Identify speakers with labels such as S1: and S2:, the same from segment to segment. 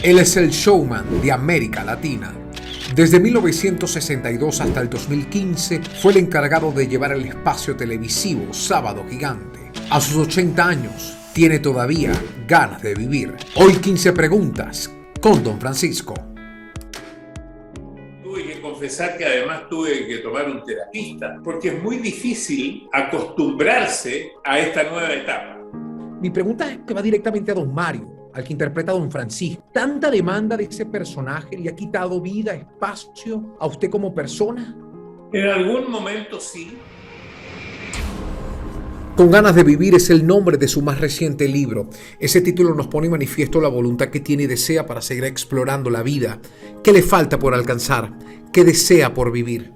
S1: Él es el showman de América Latina. Desde 1962 hasta el 2015 fue el encargado de llevar el espacio televisivo Sábado Gigante. A sus 80 años tiene todavía ganas de vivir. Hoy 15 preguntas con Don Francisco.
S2: Tuve que confesar que además tuve que tomar un terapista porque es muy difícil acostumbrarse a esta nueva etapa.
S1: Mi pregunta es que va directamente a Don Mario, al que interpreta a Don Francisco. ¿Tanta demanda de ese personaje le ha quitado vida, espacio a usted como persona?
S2: En algún momento sí.
S1: Con ganas de vivir es el nombre de su más reciente libro. Ese título nos pone en manifiesto la voluntad que tiene y desea para seguir explorando la vida. ¿Qué le falta por alcanzar? ¿Qué desea por vivir?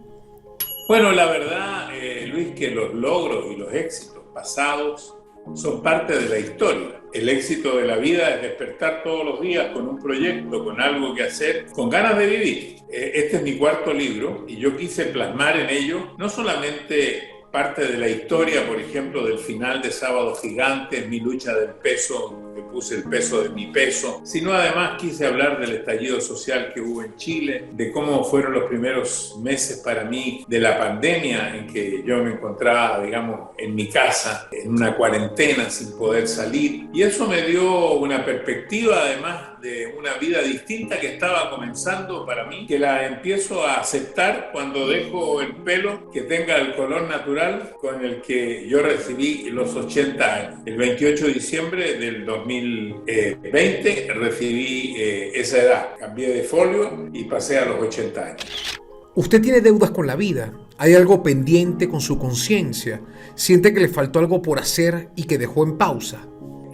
S2: Bueno, la verdad, Luis, que los logros y los éxitos pasados son parte de la historia. El éxito de la vida es despertar todos los días con un proyecto, con algo que hacer, con ganas de vivir. Este es mi cuarto libro y yo quise plasmar en ello no solamente parte de la historia, por ejemplo, del final de Sábado Gigante, mi lucha del peso, que puse el peso de mi peso, sino además quise hablar del estallido social que hubo en Chile, de cómo fueron los primeros meses para mí de la pandemia en que yo me encontraba, digamos, en mi casa, en una cuarentena sin poder salir. Y eso me dio una perspectiva, además, de una vida distinta que estaba comenzando para mí, que la empiezo a aceptar cuando dejo el pelo que tenga el color natural con el que yo recibí los 80 años. El 28 de diciembre del 2020 recibí esa edad. Cambié de folio y pasé a los 80 años.
S1: Usted tiene deudas con la vida. ¿Hay algo pendiente con su conciencia? ¿Siente que le faltó algo por hacer y que dejó en pausa?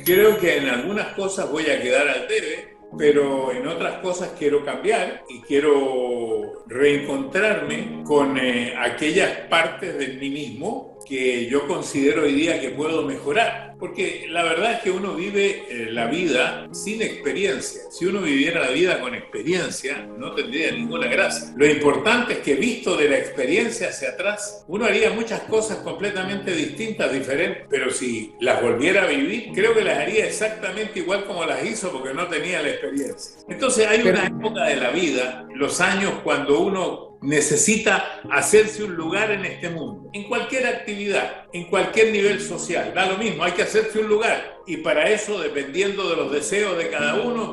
S2: Creo que en algunas cosas voy a quedar al debe, pero en otras cosas quiero cambiar y quiero reencontrarme con aquellas partes de mí mismo que yo considero hoy día que puedo mejorar. Porque la verdad es que uno vive la vida sin experiencia. Si uno viviera la vida con experiencia, no tendría ninguna gracia. Lo importante es que visto de la experiencia hacia atrás, uno haría muchas cosas completamente distintas, diferentes. Pero si las volviera a vivir, creo que las haría exactamente igual como las hizo porque no tenía la experiencia. Entonces hay una época de la vida, los años cuando uno necesita hacerse un lugar en este mundo, en cualquier actividad, en cualquier nivel social, da lo mismo, hay que hacerse un lugar. Y para eso, dependiendo de los deseos de cada uno,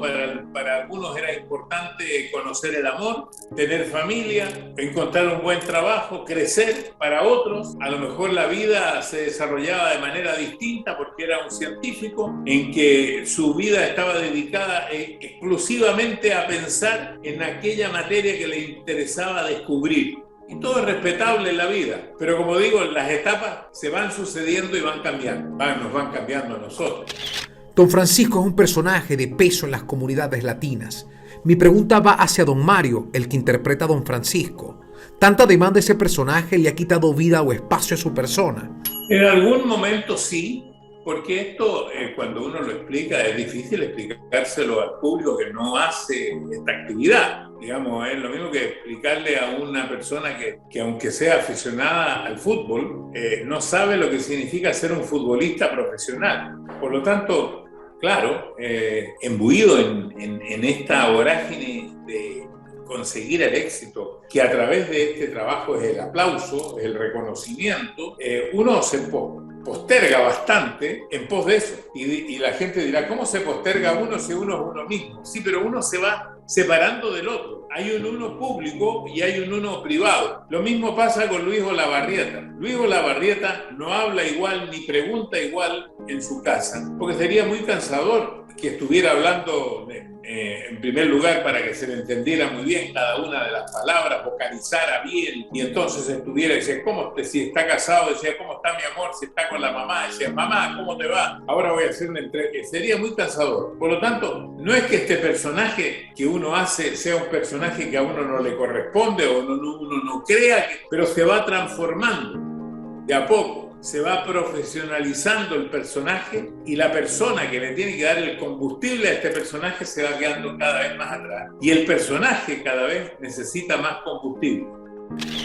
S2: para algunos era importante conocer el amor, tener familia, encontrar un buen trabajo, crecer. Para otros, a lo mejor la vida se desarrollaba de manera distinta porque era un científico en que su vida estaba dedicada exclusivamente a pensar en aquella materia que le interesaba descubrir. Y todo es respetable en la vida, pero como digo, las etapas se van sucediendo y van cambiando, nos van cambiando a nosotros.
S1: Don Francisco es un personaje de peso en las comunidades latinas. Mi pregunta va hacia Don Mario, el que interpreta a Don Francisco. ¿Tanta demanda de ese personaje le ha quitado vida o espacio a su persona?
S2: En algún momento sí, porque esto, cuando uno lo explica, es difícil explicárselo al público que no hace esta actividad. Digamos, es lo mismo que explicarle a una persona que aunque sea aficionada al fútbol, no sabe lo que significa ser un futbolista profesional. Por lo tanto, claro, imbuido en esta vorágine de conseguir el éxito, que a través de este trabajo es el aplauso, es el reconocimiento, uno se posterga bastante en pos de eso. Y la gente dirá, ¿cómo se posterga uno si uno es uno mismo? Sí, pero uno se va separando del otro. Hay un uno público y hay un uno privado. Lo mismo pasa con Luis Olavarrieta. Luis Olavarrieta no habla igual ni pregunta igual en su casa, porque sería muy cansador que estuviera hablando en primer lugar para que se le entendiera muy bien cada una de las palabras, vocalizara bien, y entonces estuviera y decía, si está casado, decía, ¿cómo está mi amor? Si está con la mamá, decía, mamá, ¿cómo te va? Ahora voy a hacer una entrega. Sería muy cansador. Por lo tanto, no es que este personaje que uno hace sea un personaje que a uno no le corresponde o uno no crea, pero se va transformando de a poco. Se va profesionalizando el personaje y la persona que le tiene que dar el combustible a este personaje se va quedando cada vez más atrás. Y el personaje cada vez necesita más combustible.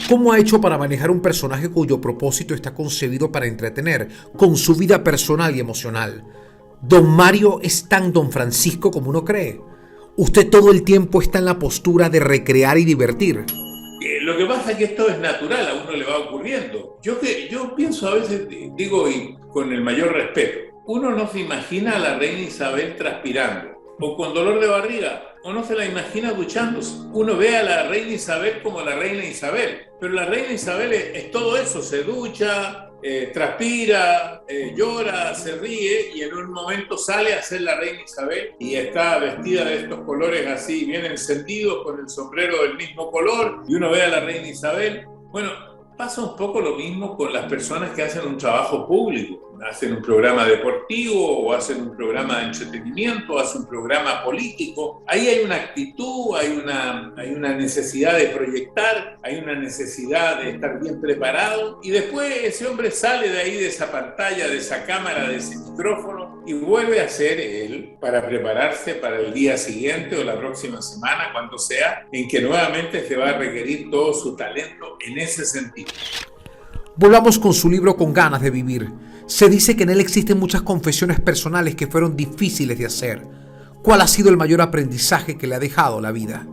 S1: ¿Cómo ha hecho para manejar un personaje cuyo propósito está concebido para entretener, con su vida personal y emocional? ¿Don Mario es tan Don Francisco como uno cree? Usted todo el tiempo está en la postura de recrear y divertir.
S2: Lo que pasa es que esto es natural, a uno le va ocurriendo. Yo pienso a veces, digo, y con el mayor respeto, uno no se imagina a la reina Isabel transpirando o con dolor de barriga, o no se la imagina duchándose. Uno ve a la reina Isabel como la reina Isabel, pero la reina Isabel es todo eso, se ducha, transpira, llora, se ríe y en un momento sale a ser la reina Isabel y está vestida de estos colores así bien encendidos con el sombrero del mismo color y uno ve a la reina Isabel. Bueno, pasa un poco lo mismo con las personas que hacen un trabajo público, hacen un programa deportivo o hacen un programa de entretenimiento, hacen un programa político. Ahí hay una actitud, hay una necesidad de proyectar, hay una necesidad de estar bien preparado y después ese hombre sale de ahí, de esa pantalla, de esa cámara, de ese micrófono y vuelve a ser él para prepararse para el día siguiente o la próxima semana, cuando sea, en que nuevamente se va a requerir todo su talento en ese sentido.
S1: Volvamos con su libro Con ganas de vivir. Se dice que en él existen muchas confesiones personales que fueron difíciles de hacer. ¿Cuál ha sido el mayor aprendizaje que le ha dejado la vida?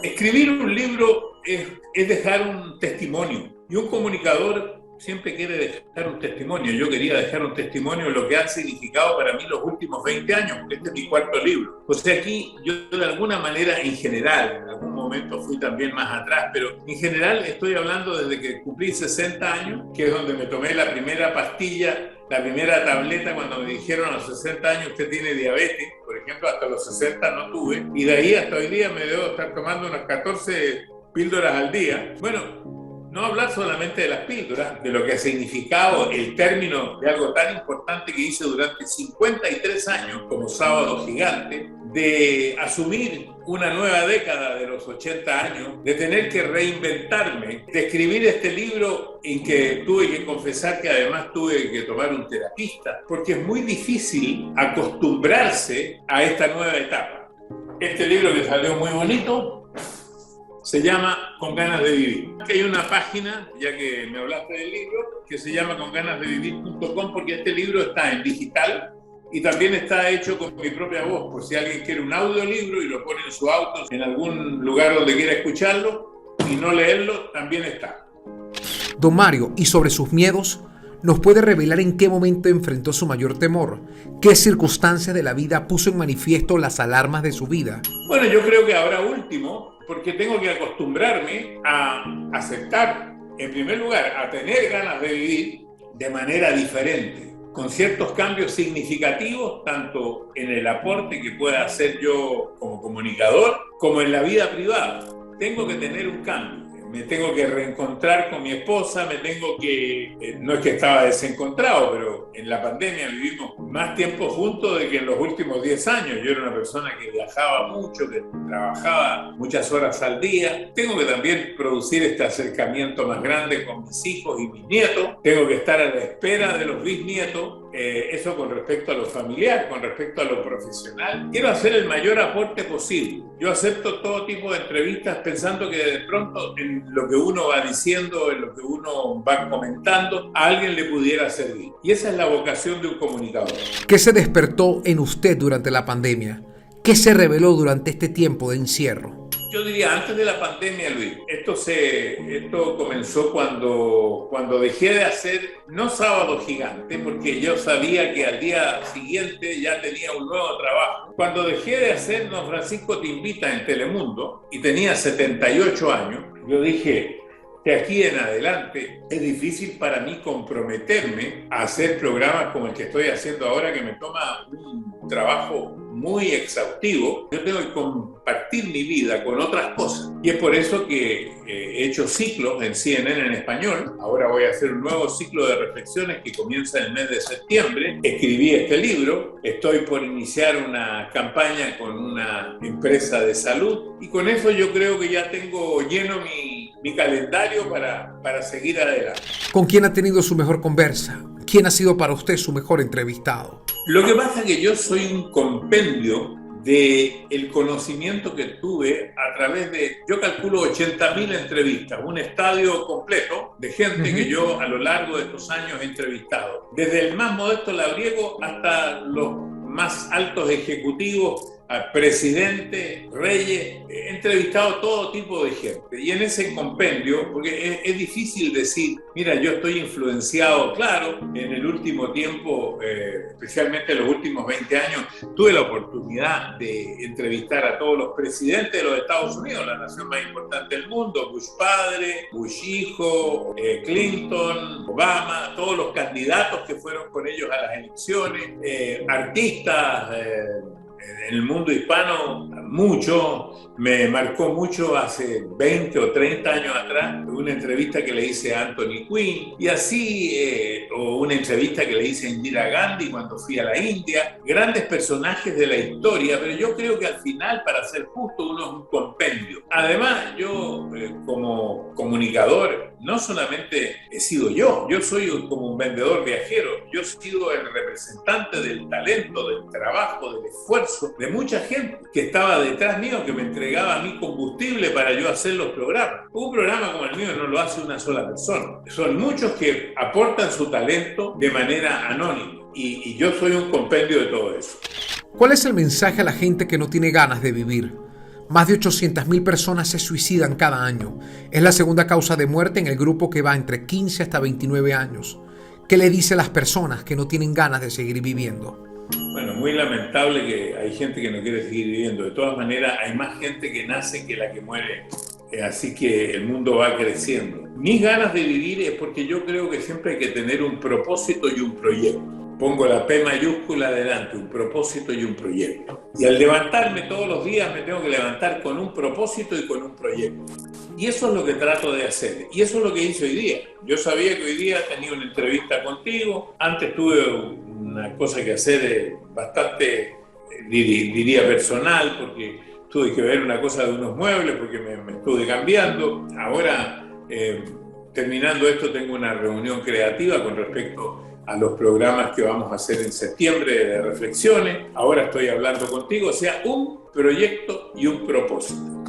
S2: Escribir un libro es dejar un testimonio y un comunicador siempre quiere dejar un testimonio. Yo quería dejar un testimonio de lo que ha significado para mí los últimos 20 años, porque este es mi cuarto libro. O sea, aquí yo de alguna manera, en general, en algún momento fui también más atrás, pero en general estoy hablando desde que cumplí 60 años, que es donde me tomé la primera pastilla, la primera tableta, cuando me dijeron a los 60 años usted tiene diabetes, por ejemplo, hasta los 60 no tuve, y de ahí hasta hoy día me debo estar tomando unas 14 píldoras al día. Bueno, no hablar solamente de las píldoras, de lo que ha significado el término de algo tan importante que hice durante 53 años como Sábado Gigante, de asumir una nueva década de los 80 años, de tener que reinventarme, de escribir este libro en que tuve que confesar que además tuve que tomar un terapista, porque es muy difícil acostumbrarse a esta nueva etapa. Este libro que salió muy bonito se llama Con ganas de vivir. Hay una página, ya que me hablaste del libro, que se llama conganasdevivir.com, porque este libro está en digital y también está hecho con mi propia voz, por si alguien quiere un audiolibro y lo pone en su auto, en algún lugar donde quiera escucharlo y no leerlo, también está.
S1: Don Mario, ¿y sobre sus miedos? ¿Nos puede revelar en qué momento enfrentó su mayor temor? ¿Qué circunstancia de la vida puso en manifiesto las alarmas de su vida?
S2: Bueno, yo creo que ahora último, porque tengo que acostumbrarme a aceptar, en primer lugar, a tener ganas de vivir de manera diferente, con ciertos cambios significativos, tanto en el aporte que pueda hacer yo como comunicador, como en la vida privada. Tengo que tener un cambio. Me tengo que reencontrar con mi esposa, no es que estaba desencontrado, pero en la pandemia vivimos más tiempo juntos de que en los últimos 10 años. Yo era una persona que viajaba mucho, que trabajaba muchas horas al día. Tengo que también producir este acercamiento más grande con mis hijos y mis nietos. Tengo que estar a la espera de los bisnietos. Eso con respecto a lo familiar, con respecto a lo profesional. Quiero hacer el mayor aporte posible. Yo acepto todo tipo de entrevistas pensando que de pronto en lo que uno va diciendo, en lo que uno va comentando, a alguien le pudiera servir. Y esa es la vocación de un comunicador.
S1: ¿Qué se despertó en usted durante la pandemia? ¿Qué se reveló durante este tiempo de encierro?
S2: Yo diría, antes de la pandemia, Luis, esto comenzó cuando dejé de hacer, no Sábado Gigante, porque yo sabía que al día siguiente ya tenía un nuevo trabajo. Cuando dejé de hacer Don Francisco Te Invita en Telemundo, y tenía 78 años, yo dije, de aquí en adelante es difícil para mí comprometerme a hacer programas como el que estoy haciendo ahora, que me toma un trabajo muy exhaustivo. Yo tengo que compartir mi vida con otras cosas. Y es por eso que he hecho ciclos en CNN en español. Ahora voy a hacer un nuevo ciclo de reflexiones que comienza en el mes de septiembre. Escribí este libro. Estoy por iniciar una campaña con una empresa de salud. Y con eso yo creo que ya tengo lleno mi calendario para seguir adelante.
S1: ¿Con quién ha tenido su mejor conversa? ¿Quién ha sido para usted su mejor entrevistado?
S2: Lo que pasa es que yo soy un compendio del conocimiento que tuve a través de, yo calculo 80.000 entrevistas, un estadio completo de gente que yo a lo largo de estos años he entrevistado. Desde el más modesto labriego hasta los más altos ejecutivos a presidentes, reyes, he entrevistado todo tipo de gente. Y en ese compendio, porque es difícil decir, mira, yo estoy influenciado, claro, en el último tiempo, especialmente en los últimos 20 años, tuve la oportunidad de entrevistar a todos los presidentes de los Estados Unidos, la nación más importante del mundo, Bush padre, Bush hijo, Clinton, Obama, todos los candidatos que fueron con ellos a las elecciones, artistas, en el mundo hispano mucho, me marcó mucho hace 20 o 30 años atrás una entrevista que le hice a Anthony Quinn y así, o una entrevista que le hice a Indira Gandhi cuando fui a la India, grandes personajes de la historia, pero yo creo que al final, para ser justo, uno es un compendio. Además, yo como comunicador, no solamente he sido yo soy como un vendedor viajero, yo he sido el representante del talento, del trabajo, del esfuerzo de mucha gente que estaba detrás mío, que me entregaba a mí combustible para yo hacer los programas. Un programa como el mío no lo hace una sola persona, son muchos que aportan su talento de manera anónima y yo soy un compendio de todo eso.
S1: ¿Cuál es el mensaje a la gente que no tiene ganas de vivir? Más de 800.000 personas se suicidan cada año. Es la segunda causa de muerte en el grupo que va entre 15 hasta 29 años. ¿Qué le dice a las personas que no tienen ganas de seguir viviendo?
S2: Bueno, muy lamentable que hay gente que no quiere seguir viviendo. De todas maneras, hay más gente que nace que la que muere. Así que el mundo va creciendo. Mis ganas de vivir es porque yo creo que siempre hay que tener un propósito y un proyecto. Pongo la P mayúscula adelante, un propósito y un proyecto. Y al levantarme todos los días me tengo que levantar con un propósito y con un proyecto. Y eso es lo que trato de hacer. Y eso es lo que hice hoy día. Yo sabía que hoy día tenía una entrevista contigo. Antes tuve una cosa que hacer bastante, diría personal, porque tuve que ver una cosa de unos muebles, porque me estuve cambiando. Ahora, terminando esto, tengo una reunión creativa con respecto a los programas que vamos a hacer en septiembre de reflexiones. Ahora estoy hablando contigo, o sea, un proyecto y un propósito.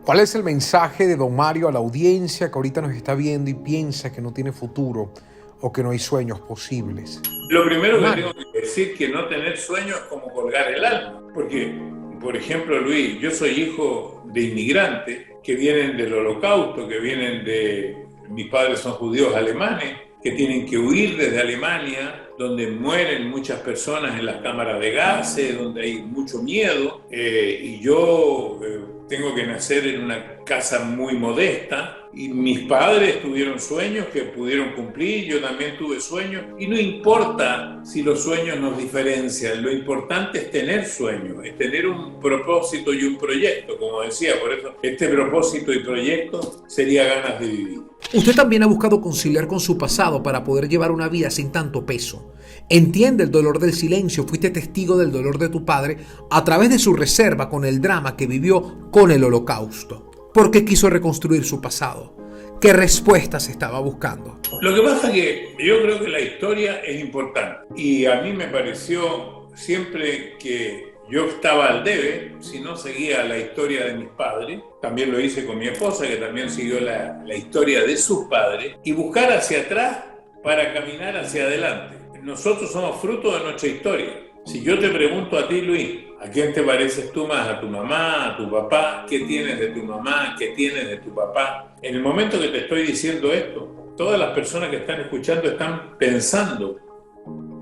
S1: ¿Cuál es el mensaje de don Mario a la audiencia que ahorita nos está viendo y piensa que no tiene futuro o que no hay sueños posibles?
S2: Lo primero que tengo que decir es que no tener sueños es como colgar el alma. Porque, por ejemplo, Luis, yo soy hijo de inmigrantes que vienen del Holocausto, que vienen de... Mis padres son judíos alemanes, que tienen que huir desde Alemania, donde mueren muchas personas en las cámaras de gases, donde hay mucho miedo, y yo tengo que nacer en una casa muy modesta, y mis padres tuvieron sueños que pudieron cumplir, yo también tuve sueños, y no importa si los sueños nos diferencian, lo importante es tener sueños, es tener un propósito y un proyecto, como decía, por eso este propósito y proyecto sería ganas de vivir.
S1: Usted también ha buscado conciliar con su pasado para poder llevar una vida sin tanto peso. Entiende el dolor del silencio, fuiste testigo del dolor de tu padre a través de su reserva con el drama que vivió con el Holocausto. ¿Por qué quiso reconstruir su pasado? ¿Qué respuestas estaba buscando?
S2: Lo que pasa es que yo creo que la historia es importante y a mí me pareció siempre que yo estaba al debe, si no seguía la historia de mis padres, también lo hice con mi esposa, que también siguió la historia de sus padres, y buscar hacia atrás para caminar hacia adelante. Nosotros somos fruto de nuestra historia. Si yo te pregunto a ti, Luis, ¿a quién te pareces tú más? ¿A tu mamá? ¿A tu papá? ¿Qué tienes de tu mamá? ¿Qué tienes de tu papá? En el momento que te estoy diciendo esto, todas las personas que están escuchando están pensando.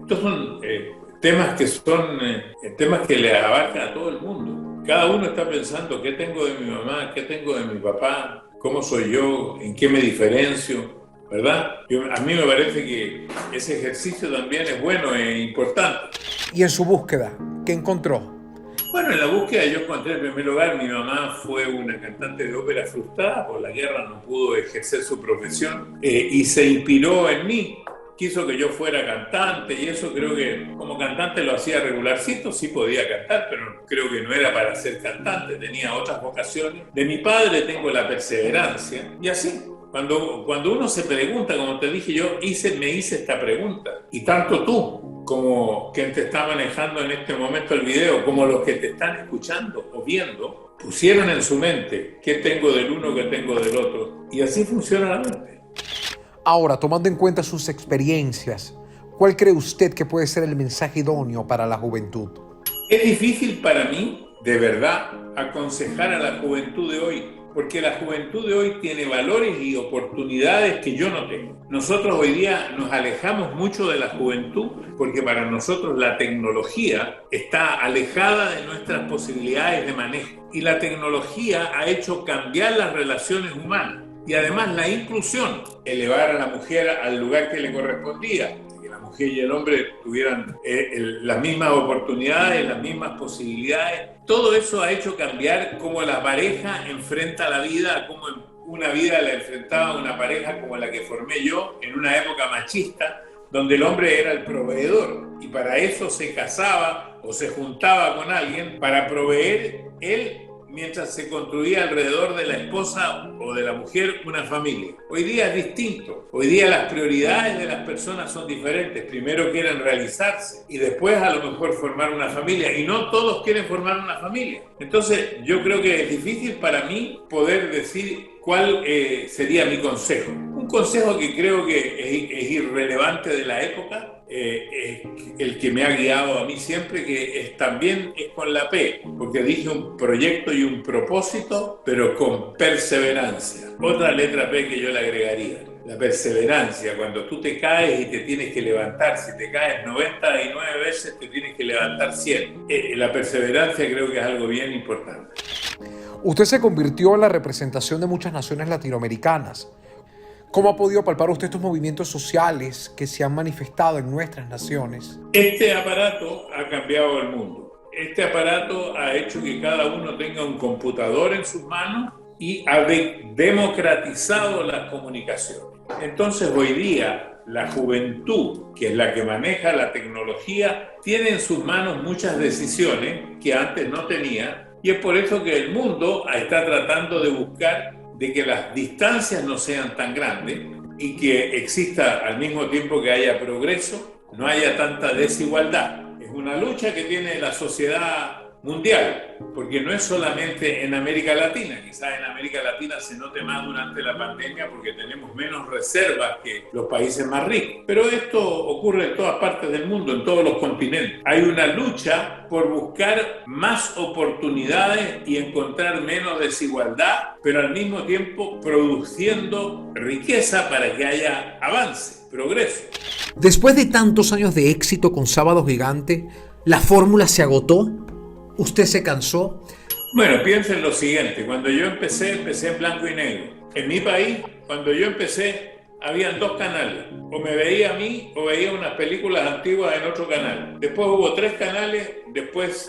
S2: Estos son temas que le abarcan a todo el mundo. Cada uno está pensando qué tengo de mi mamá, qué tengo de mi papá, cómo soy yo, en qué me diferencio, ¿verdad? A mí me parece que ese ejercicio también es bueno e importante.
S1: ¿Y en su búsqueda, qué encontró?
S2: Bueno, en la búsqueda yo encontré en primer lugar, mi mamá fue una cantante de ópera frustrada, por la guerra no pudo ejercer su profesión y se inspiró en mí. Quiso que yo fuera cantante y eso creo que como cantante lo hacía regularcito, sí podía cantar, pero creo que no era para ser cantante, tenía otras vocaciones. De mi padre tengo la perseverancia y así. Cuando uno se pregunta, como te dije yo, me hice esta pregunta y tanto tú como quien te está manejando en este momento el video, como los que te están escuchando o viendo, pusieron en su mente qué tengo del uno, qué tengo del otro y así funciona la mente.
S1: Ahora, tomando en cuenta sus experiencias, ¿cuál cree usted que puede ser el mensaje idóneo para la juventud?
S2: Es difícil para mí, de verdad, aconsejar a la juventud de hoy, porque la juventud de hoy tiene valores y oportunidades que yo no tengo. Nosotros hoy día nos alejamos mucho de la juventud porque para nosotros la tecnología está alejada de nuestras posibilidades de manejo. Y la tecnología ha hecho cambiar las relaciones humanas y además la inclusión, elevar a la mujer al lugar que le correspondía, que la mujer y el hombre tuvieran las mismas oportunidades, las mismas posibilidades. Todo eso ha hecho cambiar cómo la pareja enfrenta la vida, cómo una vida la enfrentaba una pareja como la que formé yo en una época machista, donde el hombre era el proveedor y para eso se casaba o se juntaba con alguien para proveer él mientras se construía alrededor de la esposa o de la mujer una familia. Hoy día es distinto. Hoy día las prioridades de las personas son diferentes. Primero quieren realizarse y después a lo mejor formar una familia. Y no todos quieren formar una familia. Entonces yo creo que es difícil para mí poder decir cuál sería mi consejo. Un consejo que creo que es irrelevante de la época, el que me ha guiado a mí siempre, que también es con la P, porque dije un proyecto y un propósito, pero con perseverancia. Otra letra P que yo le agregaría, la perseverancia. Cuando tú te caes y te tienes que levantar, si te caes 99 veces, te tienes que levantar 100. La perseverancia creo que es algo bien importante.
S1: Usted se convirtió en la representación de muchas naciones latinoamericanas. ¿Cómo ha podido palpar usted estos movimientos sociales que se han manifestado en nuestras naciones?
S2: Este aparato ha cambiado el mundo. Este aparato ha hecho que cada uno tenga un computador en sus manos y ha democratizado la comunicación. Entonces hoy día la juventud, que es la que maneja la tecnología, tiene en sus manos muchas decisiones que antes no tenía, y es por eso que el mundo está tratando de buscar de que las distancias no sean tan grandes y que exista al mismo tiempo que haya progreso, no haya tanta desigualdad. Es una lucha que tiene la sociedad mundial, porque no es solamente en América Latina. Quizás en América Latina se note más durante la pandemia porque tenemos menos reservas que los países más ricos. Pero esto ocurre en todas partes del mundo, en todos los continentes. Hay una lucha por buscar más oportunidades y encontrar menos desigualdad, pero al mismo tiempo produciendo riqueza para que haya avance, progreso.
S1: Después de tantos años de éxito con Sábado Gigante, ¿la fórmula se agotó? ¿Usted se cansó?
S2: Bueno, piensen lo siguiente. Cuando yo empecé en blanco y negro. En mi país, cuando yo empecé, habían 2 canales. O me veía a mí o veía unas películas antiguas en otro canal. Después hubo 3 canales, después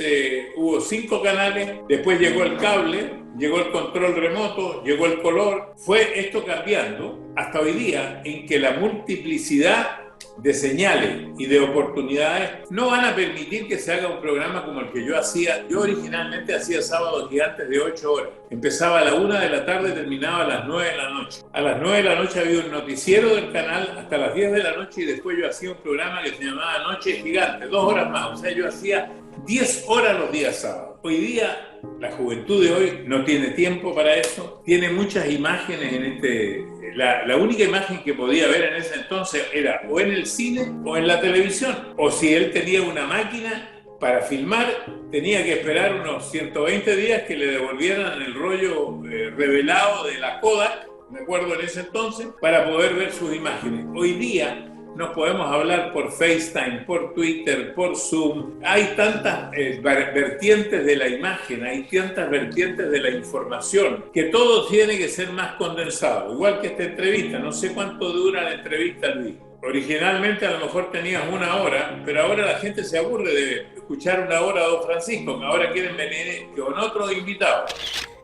S2: hubo 5 canales, después llegó el cable, llegó el control remoto, llegó el color. Fue esto cambiando hasta hoy día en que la multiplicidad de señales y de oportunidades no van a permitir que se haga un programa como el que yo hacía. Yo originalmente hacía Sábados Gigantes de 8 horas. Empezaba a la 1 de la tarde y terminaba a las 9 de la noche. A las 9 de la noche había un noticiero del canal hasta las 10 de la noche y después yo hacía un programa que se llamaba Noche Gigante, 2 horas más. O sea, yo hacía 10 horas los días sábados. Hoy día la juventud de hoy no tiene tiempo para eso. Tiene muchas imágenes en la única imagen que podía ver en ese entonces era o en el cine o en la televisión. O si él tenía una máquina para filmar, tenía que esperar unos 120 días que le devolvieran el rollo revelado de la Kodak, me acuerdo en ese entonces, para poder ver sus imágenes. Hoy día nos podemos hablar por FaceTime, por Twitter, por Zoom. Hay tantas vertientes de la imagen, hay tantas vertientes de la información, que todo tiene que ser más condensado. Igual que esta entrevista, no sé cuánto dura la entrevista, Luis. Originalmente a lo mejor tenías 1 hora, pero ahora la gente se aburre de escuchar 1 hora a Don Francisco, que ahora quieren venir con otro invitado.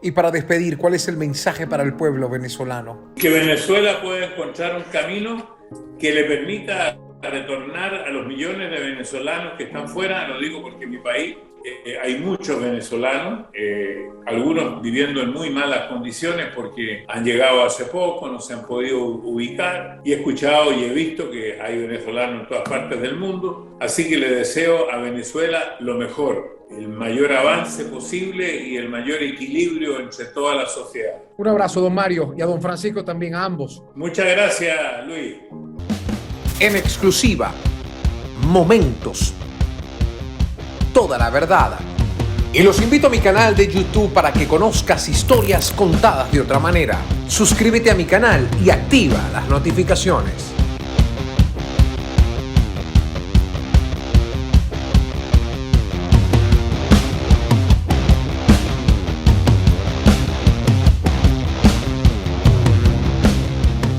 S1: Y para despedir, ¿cuál es el mensaje para el pueblo venezolano?
S2: Que Venezuela pueda encontrar un camino que le permita retornar a los millones de venezolanos que están fuera. Lo digo porque en mi país hay muchos venezolanos, algunos viviendo en muy malas condiciones porque han llegado hace poco, no se han podido ubicar, y he escuchado y he visto que hay venezolanos en todas partes del mundo. Así que le deseo a Venezuela lo mejor, el mayor avance posible y el mayor equilibrio entre toda la sociedad.
S1: Un abrazo, don Mario, y a don Francisco también, a ambos.
S2: Muchas gracias, Luis.
S1: En exclusiva, Momentos. toda la verdad. Y los invito a mi canal de YouTube para que conozcas historias contadas de otra manera. Suscríbete a mi canal y activa las notificaciones.